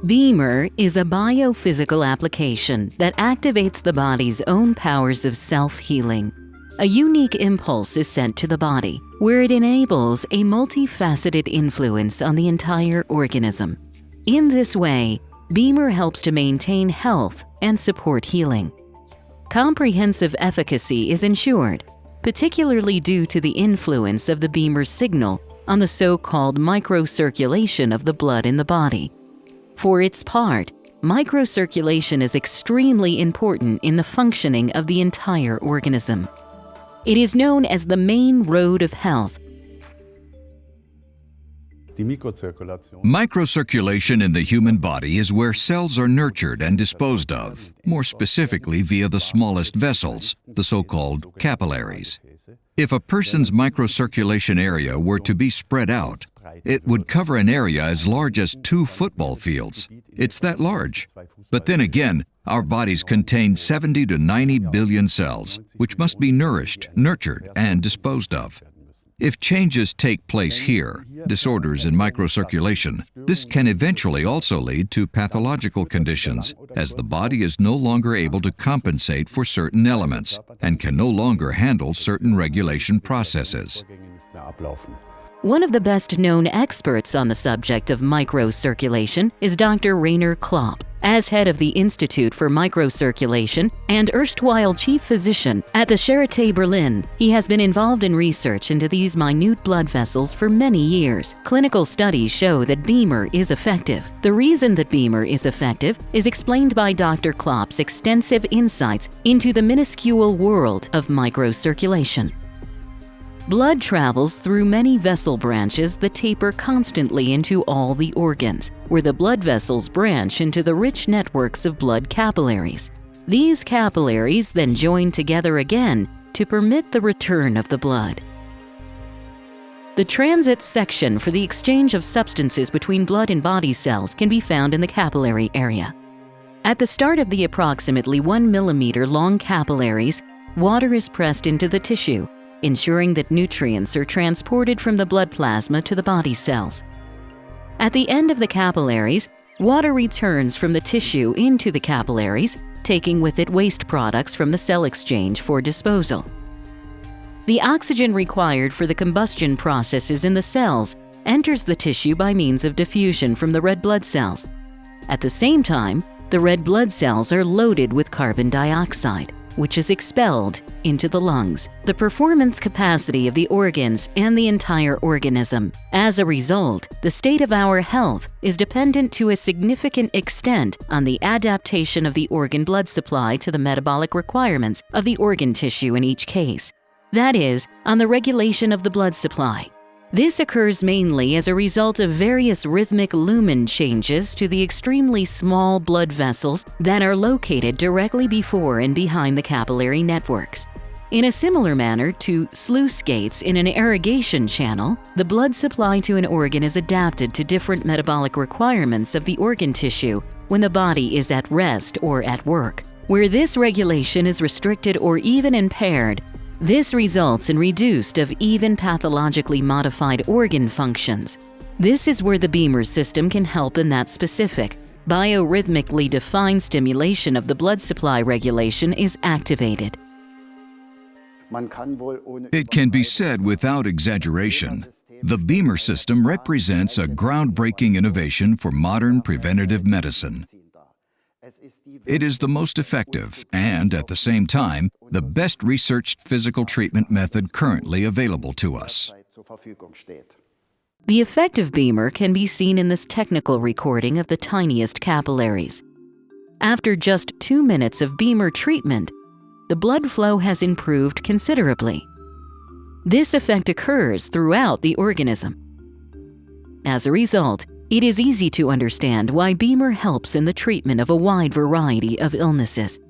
Beamer is a biophysical application that activates the body's own powers of self-healing. A unique impulse is sent to the body, where it enables a multifaceted influence on the entire organism. In this way, Beamer helps to maintain health and support healing. Comprehensive efficacy is ensured, particularly due to the influence of the Beamer signal on the so-called microcirculation of the blood in the body. For its part, microcirculation is extremely important in the functioning of the entire organism. It is known as the main road of health. Microcirculation in the human body is where cells are nurtured and disposed of, more specifically via the smallest vessels, the so-called capillaries. If a person's microcirculation area were to be spread out, it would cover an area as large as 2 football fields. It's that large. But then again, our bodies contain 70 to 90 billion cells, which must be nourished, nurtured, and disposed of. If changes take place here, disorders in microcirculation, this can eventually also lead to pathological conditions, as the body is no longer able to compensate for certain elements and can no longer handle certain regulation processes. One of the best-known experts on the subject of microcirculation is Dr. Rainer Klopp. As head of the Institute for Microcirculation and erstwhile chief physician at the Charité Berlin, he has been involved in research into these minute blood vessels for many years. Clinical studies show that Beamer is effective. The reason that Beamer is effective is explained by Dr. Klopp's extensive insights into the minuscule world of microcirculation. Blood travels through many vessel branches that taper constantly into all the organs, where the blood vessels branch into the rich networks of blood capillaries. These capillaries then join together again to permit the return of the blood. The transit section for the exchange of substances between blood and body cells can be found in the capillary area. At the start of the approximately 1 millimeter long capillaries, water is pressed into the tissue, ensuring that nutrients are transported from the blood plasma to the body cells. At the end of the capillaries, water returns from the tissue into the capillaries, taking with it waste products from the cell exchange for disposal. The oxygen required for the combustion processes in the cells enters the tissue by means of diffusion from the red blood cells. At the same time, the red blood cells are loaded with carbon dioxide, which is expelled into the lungs, the performance capacity of the organs and the entire organism. As a result, the state of our health is dependent to a significant extent on the adaptation of the organ blood supply to the metabolic requirements of the organ tissue in each case. That is, on the regulation of the blood supply. This occurs mainly as a result of various rhythmic lumen changes to the extremely small blood vessels that are located directly before and behind the capillary networks. In a similar manner to sluice gates in an irrigation channel, the blood supply to an organ is adapted to different metabolic requirements of the organ tissue when the body is at rest or at work. Where this regulation is restricted or even impaired, this results in reduced of even pathologically modified organ functions. This is where the Beamer system can help in that specific, biorhythmically defined stimulation of the blood supply regulation is activated. It can be said without exaggeration, the Beamer system represents a groundbreaking innovation for modern preventative medicine. It is the most effective and, at the same time, the best researched physical treatment method currently available to us. The effect of Beamer can be seen in this technical recording of the tiniest capillaries. After just 2 minutes of Beamer treatment, the blood flow has improved considerably. This effect occurs throughout the organism. As a result, it is easy to understand why Beamer helps in the treatment of a wide variety of illnesses.